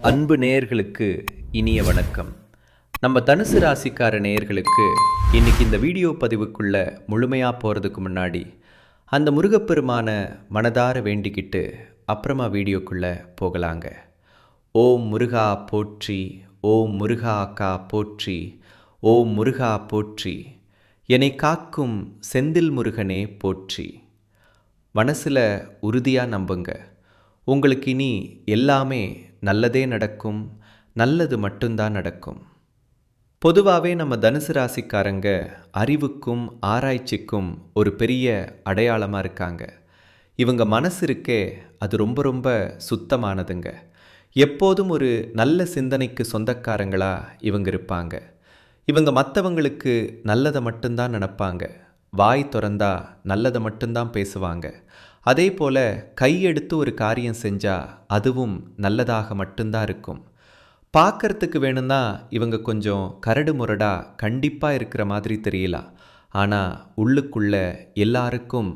அன்பு நேயர்களுக்கு இனிய வணக்கம். நம்ம தனுசு ராசிக்கார நேயர்களுக்கு இன்னைக்கு இந்த வீடியோ பதிவுக்குள்ள முழுமையாக போகிறதுக்கு முன்னாடி அந்த முருகப்பெருமான மனதார வேண்டிக்கிட்டு அப்புறமா வீடியோக்குள்ளே போகலாங்க. ஓம் முருகா போற்றி, ஓம் முருகா அக்கா போற்றி, ஓம் முருகா போற்றி, என்னை காக்கும் செந்தில் முருகனே போற்றி. மனசில் உறுதியாக நம்புங்க, உங்களுக்கு இனி எல்லாமே நல்லதே நடக்கும், நல்லது மட்டும்தான் நடக்கும். பொதுவாகவே நம்ம தனுசு ராசிக்காரங்க அறிவுக்கும் ஆராய்ச்சிக்கும் ஒரு பெரிய அடையாளமாக இருக்காங்க. இவங்க மனசு இருக்கே, அது ரொம்ப ரொம்ப சுத்தமானதுங்க. எப்போதும் ஒரு நல்ல சிந்தனைக்கு சொந்தக்காரங்களாக இவங்க இருப்பாங்க. இவங்க மற்றவங்களுக்கு நல்லதை மட்டும்தான் நினப்பாங்க. வாய் திறந்தா நல்லதை மட்டும்தான் பேசுவாங்க. அதே போல் கையெடுத்து ஒரு காரியம் செஞ்சால் அதுவும் நல்லதாக மட்டும்தான் இருக்கும். பார்க்கறதுக்கு வேணும்னா இவங்க கொஞ்சம் கரடு முரடாக கண்டிப்பாக இருக்கிற மாதிரி தெரியலாம். ஆனால் உள்ளுக்குள்ள எல்லாருக்கும்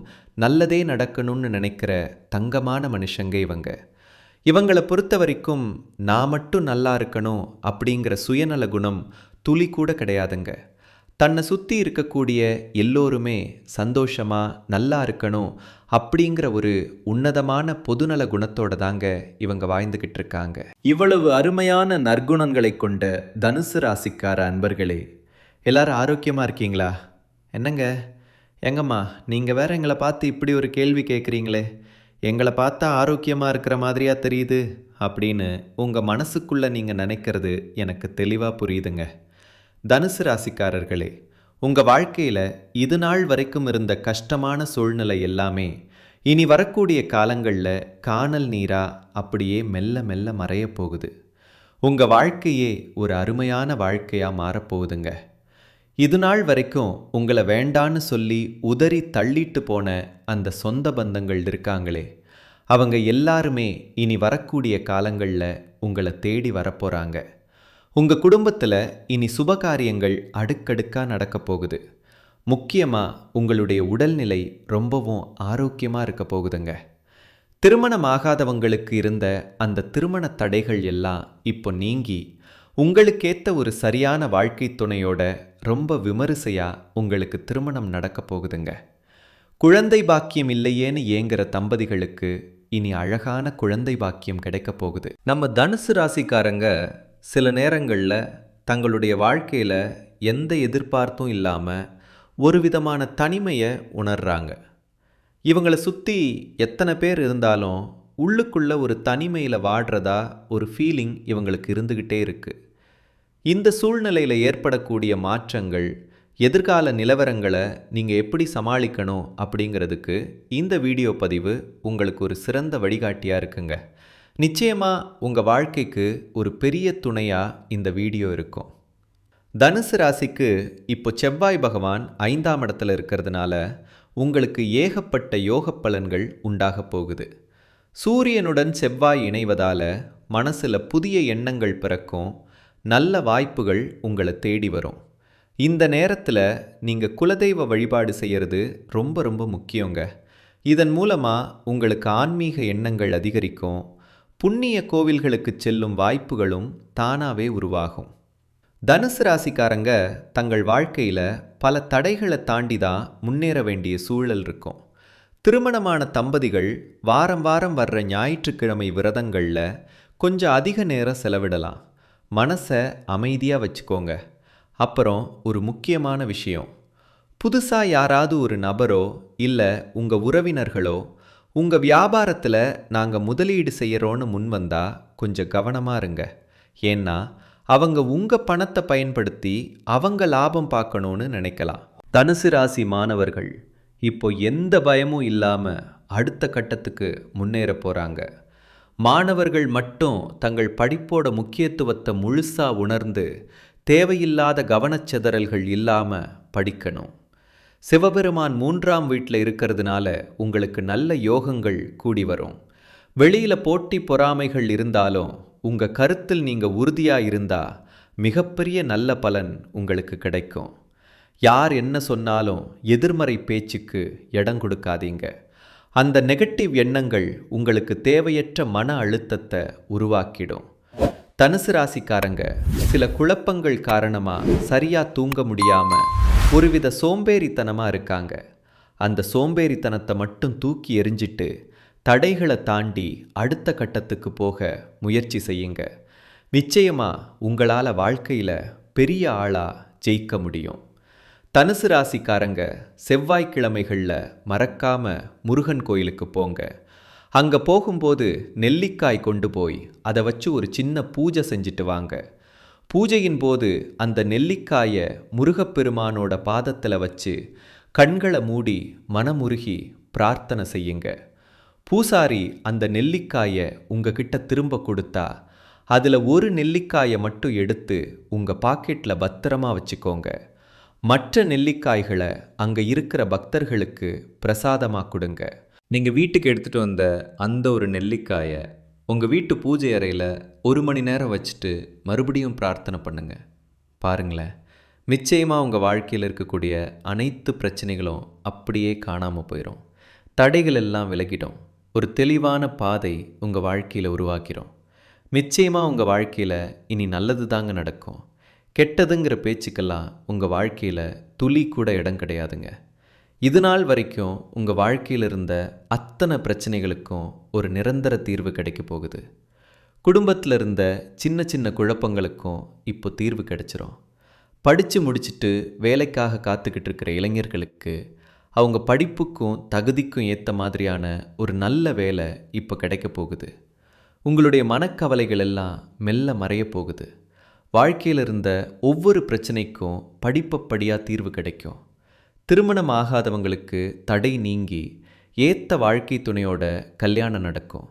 நல்லதே நடக்கணும்னு நினைக்கிற தங்கமான மனுஷங்க இவங்க. இவங்களை பொறுத்த வரைக்கும் நான் மட்டும் நல்லா இருக்கணும் அப்படிங்கிற சுயநல குணம் துளி கூட கிடையாதுங்க. தன்னை சுற்றி இருக்கக்கூடிய எல்லோருமே சந்தோஷமாக நல்லா இருக்கணும் அப்படிங்கிற ஒரு உன்னதமான பொதுநல குணத்தோட தாங்க இவங்க வாழ்ந்துக்கிட்டு இருக்காங்க. இவ்வளவு அருமையான நற்குணங்களை கொண்ட தனுசு ராசிக்கார அன்பர்களே, எல்லாரும் ஆரோக்கியமாக இருக்கீங்களா? என்னங்க எங்கம்மா நீங்கள் வேற எங்களை பார்த்து இப்படி ஒரு கேள்வி கேட்குறீங்களே, எங்களை பார்த்தா ஆரோக்கியமாக இருக்கிற மாதிரியா தெரியுது அப்படின்னு உங்கள் மனசுக்குள்ளே நீங்கள் நினைக்கிறது எனக்கு தெளிவாக புரியுதுங்க. தனுசு ராசிக்காரர்களே, உங்கள் வாழ்க்கையில் இது நாள் வரைக்கும் இருந்த கஷ்டமான சூழ்நிலை எல்லாமே இனி வரக்கூடிய காலங்களில் காணல் நீராக அப்படியே மெல்ல மெல்ல மறைய போகுது. உங்கள் வாழ்க்கையே ஒரு அருமையான வாழ்க்கையாக மாறப்போகுதுங்க. இது நாள் வரைக்கும் உங்களை வேண்டான்னு சொல்லி உதறி தள்ளிட்டு போன அந்த சொந்த பந்தங்கள் இருக்காங்களே, அவங்க எல்லாருமே இனி வரக்கூடிய காலங்களில் உங்களை தேடி வரப்போகிறாங்க. உங்கள் குடும்பத்தில் இனி சுபகாரியங்கள் அடுக்கடுக்காக நடக்க போகுது. முக்கியமாக உங்களுடைய உடல்நிலை ரொம்பவும் ஆரோக்கியமாக இருக்க போகுதுங்க. திருமணமாகாதவங்களுக்கு இருந்த அந்த திருமண தடைகள் எல்லாம் இப்போ நீங்கி உங்களுக்கேற்ற ஒரு சரியான வாழ்க்கை துணையோட ரொம்ப விமரிசையாக உங்களுக்கு திருமணம் நடக்க போகுதுங்க. குழந்தை பாக்கியம் இல்லையேன்னு ஏங்குற தம்பதிகளுக்கு இனி அழகான குழந்தை பாக்கியம் கிடைக்க போகுது. நம்ம தனுசு ராசிக்காரங்க சில நேரங்களில் தங்களுடைய வாழ்க்கையில் எந்த எதிர்பார்ப்பும் இல்லாமல் ஒரு விதமான தனிமையை உணர்கிறாங்க. இவங்களை சுற்றி எத்தனை பேர் இருந்தாலும் உள்ளுக்குள்ளே ஒரு தனிமையில் வாடுறதா ஒரு ஃபீலிங் இவங்களுக்கு இருந்துக்கிட்டே இருக்குது. இந்த சூழ்நிலையில் ஏற்படக்கூடிய மாற்றங்கள், எதிர்கால நிலவரங்களை நீங்கள் எப்படி சமாளிக்கணும் அப்படிங்கிறதுக்கு இந்த வீடியோ பதிவு உங்களுக்கு ஒரு சிறந்த வழிகாட்டியாக இருக்குங்க. நிச்சயமாக உங்கள் வாழ்க்கைக்கு ஒரு பெரிய துணையாக இந்த வீடியோ இருக்கும். தனுசு ராசிக்கு இப்போ செவ்வாய் பகவான் 5ஆம் இடத்துல இருக்கிறதுனால உங்களுக்கு ஏகப்பட்ட யோக பலன்கள் உண்டாக போகுது. சூரியனுடன் செவ்வாய் இணைவதால் மனசில் புதிய எண்ணங்கள் பிறக்கும், நல்ல வாய்ப்புகள் உங்களை தேடி வரும். இந்த நேரத்தில் நீங்கள் குலதெய்வ வழிபாடு செய்கிறது ரொம்ப ரொம்ப முக்கியங்க. இதன் மூலமாக உங்களுக்கு ஆன்மீக எண்ணங்கள் அதிகரிக்கும், புண்ணிய கோவில்களுக்கு செல்லும் வாய்ப்புகளும் தானாகவே உருவாகும். தனுசு ராசிக்காரங்க தங்கள் வாழ்க்கையில் பல தடைகளை தாண்டி தான் முன்னேற வேண்டிய சூழல் இருக்கும். திருமணமான தம்பதிகள் வாரம் வாரம் வர்ற ஞாயிற்றுக்கிழமை விரதங்களில் கொஞ்சம் அதிக நேரம் செலவிடலாம். மனசை அமைதியாக வச்சுக்கோங்க. அப்புறம் ஒரு முக்கியமான விஷயம், புதுசாக யாராவது ஒரு நபரோ இல்லை உங்கள் உறவினர்களோ உங்கள் வியாபாரத்தில் நாங்கள் முதலீடு செய்கிறோன்னு முன் வந்தால் கொஞ்சம் கவனமாக இருங்க. ஏன்னா அவங்க உங்கள் பணத்தை பயன்படுத்தி அவங்க லாபம் பார்க்கணுன்னு நினைக்கலாம். தனுசு ராசி மாணவர்கள் இப்போ எந்த பயமும் இல்லாமல் அடுத்த கட்டத்துக்கு முன்னேற போகிறாங்க. மாணவர்கள் மட்டும் தங்கள் படிப்போட முக்கியத்துவத்தை முழுசாக உணர்ந்து தேவையில்லாத கவனச்சிதறல்கள் இல்லாமல் படிக்கணும். சிவபெருமான் 3ஆம் வீட்டில் இருக்கிறதுனால உங்களுக்கு நல்ல யோகங்கள் கூடி வரும். வெளியில் போட்டி பொறாமைகள் இருந்தாலும் உங்கள் கருத்தில் நீங்கள் உறுதியாக இருந்தால் மிகப்பெரிய நல்ல பலன் உங்களுக்கு கிடைக்கும். யார் என்ன சொன்னாலும் எதிர்மறை பேச்சுக்கு இடம் கொடுக்காதீங்க. அந்த நெகட்டிவ் எண்ணங்கள் உங்களுக்கு தேவையற்ற மன அழுத்தத்தை உருவாக்கிடும். தனுசு ராசிக்காரங்க சில குழப்பங்கள் காரணமா சரியா தூங்க முடியாம ஒருவித சோம்பேறித்தனமா இருக்காங்க. அந்த சோம்பேறித்தனத்தை மட்டும் தூக்கி எறிஞ்சிட்டு தடைகளை தாண்டி அடுத்த கட்டத்துக்கு போக முயற்சி செய்யுங்க. நிச்சயமா உங்களால் வாழ்க்கையில் பெரிய ஆளா ஜெயிக்க முடியும். தனுசு ராசிக்காரங்க செவ்வாய்க்கிழமைகளில் மறக்காம முருகன் கோயிலுக்கு போங்க. அங்கே போகும்போது நெல்லிக்காய் கொண்டு போய் அதை வச்சு ஒரு சின்ன பூஜை செஞ்சுட்டு வாங்க. பூஜையின் போது அந்த நெல்லிக்காயை முருகப்பெருமானோட பாதத்தில் வச்சு கண்களை மூடி மனமுருகி பிரார்த்தனை செய்யுங்க. பூசாரி அந்த நெல்லிக்காயை உங்ககிட்ட திரும்ப கொடுத்தா அதில் ஒரு நெல்லிக்காயை மட்டும் எடுத்து உங்கள் பாக்கெட்டில் பத்திரமா வச்சுக்கோங்க. மற்ற நெல்லிக்காய்களை அங்கே இருக்கிற பக்தர்களுக்கு பிரசாதமாக கொடுங்க. நீங்கள் வீட்டுக்கு எடுத்துகிட்டு வந்த அந்த ஒரு நெல்லிக்காயை உங்கள் வீட்டு பூஜை அறையில் 1 மணி நேரம் வச்சுட்டு மறுபடியும் பிரார்த்தனை பண்ணுங்க. பாருங்களேன், நிச்சயமாக உங்கள் வாழ்க்கையில் இருக்கக்கூடிய அனைத்து பிரச்சனைகளும் அப்படியே காணாமல் போயிடும். தடைகள் எல்லாம் விலகிடும். ஒரு தெளிவான பாதை உங்கள் வாழ்க்கையில் உருவாக்கிறோம். நிச்சயமாக உங்கள் வாழ்க்கையில் இனி நல்லது தாங்க நடக்கும். கெட்டதுங்கிற பேச்சுக்கெல்லாம் உங்கள் வாழ்க்கையில் துளி கூட இடம் கிடையாதுங்க. இது நாள் வரைக்கும் உங்கள் வாழ்க்கையில் இருந்த அத்தனை பிரச்சனைகளுக்கும் ஒரு நிரந்தர தீர்வு கிடைக்க போகுது. குடும்பத்தில் இருந்த சின்ன சின்ன குழப்பங்களுக்கும் இப்போ தீர்வு கிடைச்சிரும். படித்து முடிச்சுட்டு வேலைக்காக காத்துக்கிட்டு இருக்கிற இளைஞர்களுக்கு அவங்க படிப்புக்கும் தகுதிக்கும் ஏற்ற மாதிரியான ஒரு நல்ல வேலை இப்போ கிடைக்க போகுது. உங்களுடைய மனக்கவலைகள் எல்லாம் மெல்ல மறைய போகுது. வாழ்க்கையில் இருந்த ஒவ்வொரு பிரச்சனைக்கும் படிப்படியாக தீர்வு கிடைக்கும். திருமணம் ஆகாதவங்களுக்கு தடை நீங்கி ஏற்ற வாழ்க்கை துணையோட கல்யாணம் நடக்கும்.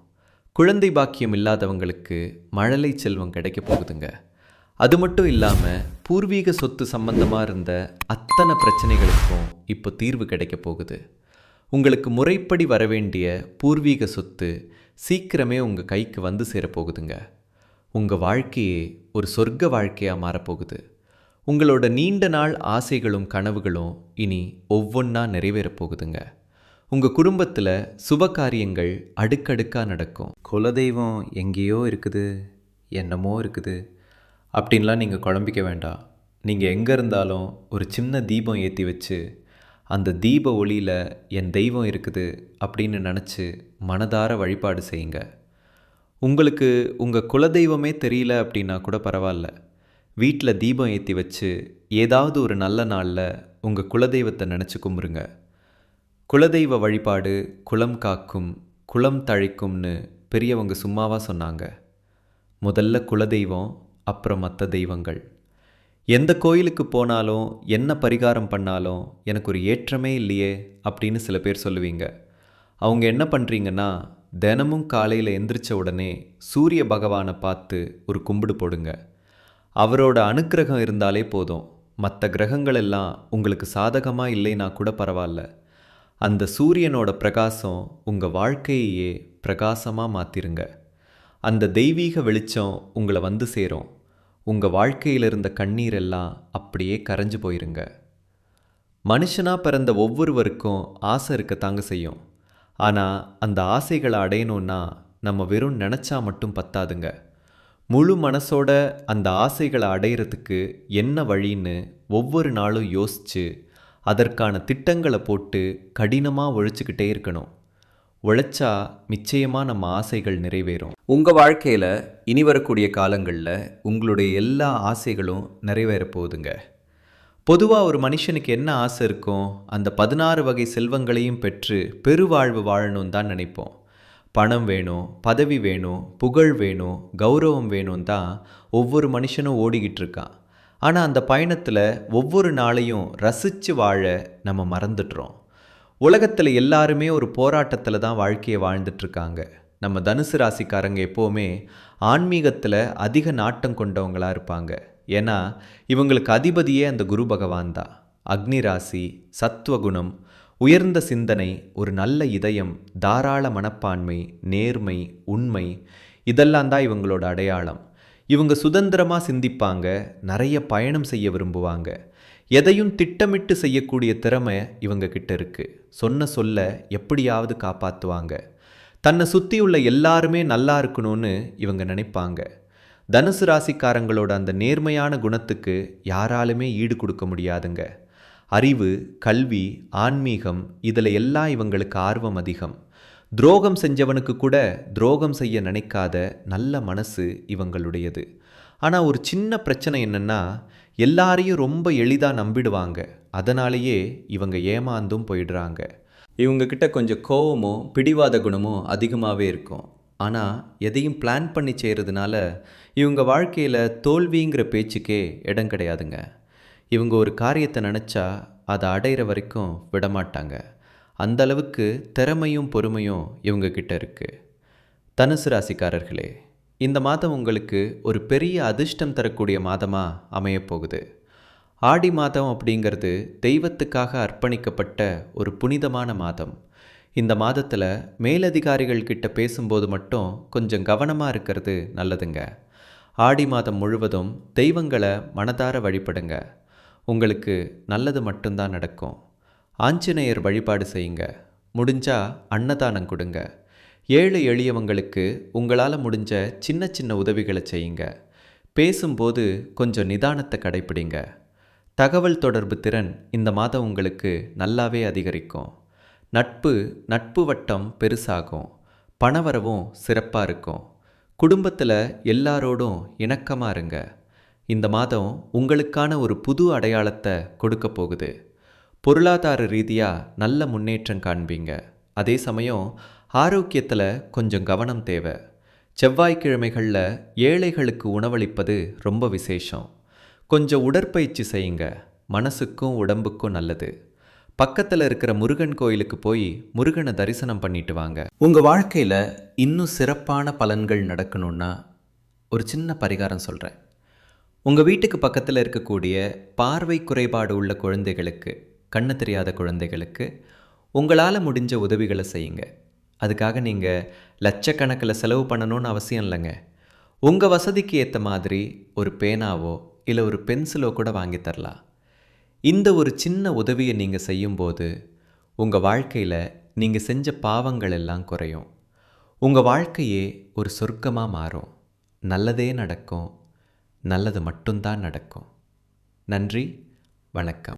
குழந்தை பாக்கியம் இல்லாதவங்களுக்கு மழலை செல்வம் கிடைக்க போகுதுங்க. அது மட்டும் இல்லாமல் பூர்வீக சொத்து சம்பந்தமாக இருந்த அத்தனை பிரச்சனைகளுக்கும் இப்போ தீர்வு கிடைக்க போகுது. உங்களுக்கு முறைப்படி வரவேண்டிய பூர்வீக சொத்து சீக்கிரமே உங்கள் கைக்கு வந்து சேரப்போகுதுங்க. உங்கள் வாழ்க்கையே ஒரு சொர்க்க வாழ்க்கையாக மாறப்போகுது. உங்களோட நீண்ட நாள் ஆசைகளும் கனவுகளும் இனி ஒவ்வொன்றா நிறைவேறப் போகுதுங்க. உங்கள் குடும்பத்தில் சுப காரியங்கள் அடுக்கடுக்காக நடக்கும். குலதெய்வம் எங்கேயோ இருக்குது, என்னமோ இருக்குது அப்படின்லாம் நீங்கள் குழம்பிக்க வேண்டாம். நீங்கள் எங்கே இருந்தாலும் ஒரு சின்ன தீபம் ஏற்றி வச்சு அந்த தீப ஒளியில் என் தெய்வம் இருக்குது அப்படின்னு நினச்சி மனதார வழிபாடு செய்யுங்க. உங்களுக்கு உங்கள் குலதெய்வமே தெரியல அப்படின்னா கூட பரவாயில்ல. வீட்டில் தீபம் ஏற்றி வச்சு ஏதாவது ஒரு நல்ல நாளில் உங்கள் குலதெய்வத்தை நினச்சி கும்பிடுங்க. குலதெய்வ வழிபாடு குலம் காக்கும், குலம் தழைக்கும்னு பெரியவங்க சும்மாவாக சொன்னாங்க. முதல்ல குலதெய்வம், அப்புறம் மற்ற தெய்வங்கள். எந்த கோயிலுக்கு போனாலும் என்ன பரிகாரம் பண்ணாலும் எனக்கு ஒரு ஏற்றமே இல்லையே அப்படின்னு சில பேர் சொல்லுவீங்க. அவங்க என்ன பண்ணுறீங்கன்னா, தினமும் காலையில் எந்திரிச்ச உடனே சூரிய பகவானை பார்த்து ஒரு கும்பிடு போடுங்க. அவரோட அனுக்கிரகம் இருந்தாலே போதும். மற்ற கிரகங்கள் எல்லாம் உங்களுக்கு சாதகமாக இல்லைன்னா கூட பரவாயில்ல. அந்த சூரியனோட பிரகாசம் உங்கள் வாழ்க்கையே பிரகாசமாக மாற்றிருங்க. அந்த தெய்வீக வெளிச்சம் உங்களை வந்து சேரும். உங்கள் வாழ்க்கையில் இருந்த கண்ணீரெல்லாம் அப்படியே கரைஞ்சு போயிருங்க. மனுஷனாக பிறந்த ஒவ்வொருவருக்கும் ஆசை இருக்கத்தாங்க செய்யும். ஆனால் அந்த ஆசைகளை அடையணுன்னா நம்ம வெறும் நினச்சா மட்டும் பத்தாதுங்க. முழு மனசோட அந்த ஆசைகளை அடையிறதுக்கு என்ன வழின்னு ஒவ்வொரு நாளும் யோசித்து அதற்கான திட்டங்களை போட்டு கடினமாக உழைச்சிக்கிட்டே இருக்கணும். உழைச்சா நிச்சயமாக நம்ம ஆசைகள் நிறைவேறும். உங்கள் வாழ்க்கையில் இனி வரக்கூடிய காலங்களில் உங்களுடைய எல்லா ஆசைகளும் நிறைவேற போகுதுங்க. பொதுவாக ஒரு மனுஷனுக்கு என்ன ஆசை இருக்கும்? அந்த 16 வகை செல்வங்களையும் பெற்று பெருவாழ்வு வாழணும் தான் நினைப்போம். பணம் வேணும், பதவி வேணும், புகழ் வேணும், கௌரவம் வேணும் தான் ஒவ்வொரு மனுஷனும் ஓடிக்கிட்டு இருக்கான். ஆனால் அந்த பயணத்தில் ஒவ்வொரு நாளையும் ரசித்து வாழ நம்ம மறந்துடுறோம். உலகத்தில் எல்லாருமே ஒரு போராட்டத்தில் தான் வாழ்க்கையை வாழ்ந்துட்டுருக்காங்க. நம்ம தனுசு ராசிக்காரங்க எப்போவுமே ஆன்மீகத்தில் அதிக நாட்டம் கொண்டவங்களாக இருப்பாங்க. ஏன்னா இவங்களுக்கு அதிபதியே அந்த குரு பகவான் தான். அக்னி ராசி, சத்துவகுணம், உயர்ந்த சிந்தனை, ஒரு நல்ல இதயம், தாராள மனப்பான்மை, நேர்மை, உண்மை, இதெல்லாம் தான் இவங்களோட அடையாளம். இவங்க சுதந்திரமாக சிந்திப்பாங்க, நிறைய பயணம் செய்ய விரும்புவாங்க. எதையும் திட்டமிட்டு செய்யக்கூடிய திறமை இவங்க கிட்ட இருக்குது. சொன்ன சொல்ல எப்படியாவது காப்பாற்றுவாங்க. தன்னை சுற்றியுள்ள எல்லாருமே நல்லா இருக்கணும்னு இவங்க நினைப்பாங்க. தனுசு ராசிக்காரங்களோட அந்த நேர்மையான குணத்துக்கு யாராலுமே ஈடு கொடுக்க முடியாதுங்க. அறிவு, கல்வி, ஆன்மீகம் இதில் எல்லாம் இவங்களுக்கு ஆர்வம் அதிகம். துரோகம் செஞ்சவனுக்கு கூட துரோகம் செய்ய நினைக்காத நல்ல மனசு இவங்களுடையது. ஆனால் ஒரு சின்ன பிரச்சனை என்னென்னா, எல்லாரையும் ரொம்ப எளிதாக நம்பிடுவாங்க. அதனாலேயே இவங்க ஏமாந்தும் போயிடுறாங்க. இவங்கக்கிட்ட கொஞ்சம் கோவமோ பிடிவாத குணமோ அதிகமாகவே இருக்கும். ஆனால் எதையும் பிளான் பண்ணி செய்கிறதுனால இவங்க வாழ்க்கையில் தோல்விங்கிற பேச்சுக்கே இடம் கிடையாதுங்க. இவங்க ஒரு காரியத்தை நினச்சா அதை அடையிற வரைக்கும் விடமாட்டாங்க. அந்த அளவுக்கு திறமையும் பொறுமையும் இவங்கக்கிட்ட இருக்குது. தனுசு ராசிக்காரர்களே, இந்த மாதம் உங்களுக்கு ஒரு பெரிய அதிர்ஷ்டம் தரக்கூடிய மாதமாக அமையப்போகுது. ஆடி மாதம் அப்படிங்கிறது தெய்வத்துக்காக அர்ப்பணிக்கப்பட்ட ஒரு புனிதமான மாதம். இந்த மாதத்தில் மேலதிகாரிகள் கிட்ட பேசும்போது மட்டும் கொஞ்சம் கவனமாக இருக்கிறது நல்லதுங்க. ஆடி மாதம் முழுவதும் தெய்வங்களை மனதார வழிபடுங்க. உங்களுக்கு நல்லது மட்டும்தான் நடக்கும். ஆஞ்சநேயர் வழிபாடு செய்யுங்க. முடிஞ்சா அன்னதானம் கொடுங்க. ஏழை எளியவங்களுக்கு உங்களால் முடிஞ்ச சின்ன சின்ன உதவிகளை செய்யுங்க. பேசும்போது கொஞ்சம் நிதானத்தை கடைப்பிடிங்க. தகவல் தொடர்பு திறன் இந்த மாதம் உங்களுக்கு நல்லாவே அதிகரிக்கும். நட்பு வட்டம் பெருசாகும். பணவரவும் சிறப்பாக இருக்கும். குடும்பத்தில் எல்லாரோடும் இணக்கமாக இருங்க. இந்த மாதம் உங்களுக்கான ஒரு புது அடையாளத்தை கொடுக்க போகுது. பொருளாதார ரீதியாக நல்ல முன்னேற்றம் காண்பீங்க. அதே சமயம் ஆரோக்கியத்தில் கொஞ்சம் கவனம் தேவை. செவ்வாய்க்கிழமைகளில் ஏழைகளுக்கு உணவளிப்பது ரொம்ப விசேஷம். கொஞ்சம் உடற்பயிற்சி செய்யுங்க. மனசுக்கும் உடம்புக்கும் நல்லது. பக்கத்தில் இருக்கிற முருகன் கோயிலுக்கு போய் முருகனை தரிசனம் பண்ணிட்டு வாங்க. உங்கள் வாழ்க்கையில் இன்னும் சிறப்பான பலன்கள் நடக்கணும்னா ஒரு சின்ன பரிகாரம் சொல்கிறேன். உங்கள் வீட்டுக்கு பக்கத்தில் இருக்கக்கூடிய பார்வை குறைபாடு உள்ள குழந்தைகளுக்கு, கண்ணு தெரியாத குழந்தைகளுக்கு உங்களால் முடிஞ்ச உதவிகளை செய்யுங்க. அதுக்காக நீங்கள் லட்சக்கணக்கில் செலவு பண்ணணும்னு அவசியம் இல்லைங்க. உங்கள் வசதிக்கு ஏற்ற மாதிரி ஒரு பேனாவோ இல்லை ஒரு பென்சிலோ கூட வாங்கி தரலாம். இந்த ஒரு சின்ன உதவியை நீங்கள் செய்யும்போது உங்கள் வாழ்க்கையில் நீங்கள் செஞ்ச பாவங்கள் எல்லாம் குறையும். உங்கள் வாழ்க்கையே ஒரு சொர்க்கமாக மாறும். நல்லதே நடக்கும். நல்லது மட்டும்தான் நடக்கும். நன்றி, வணக்கம்.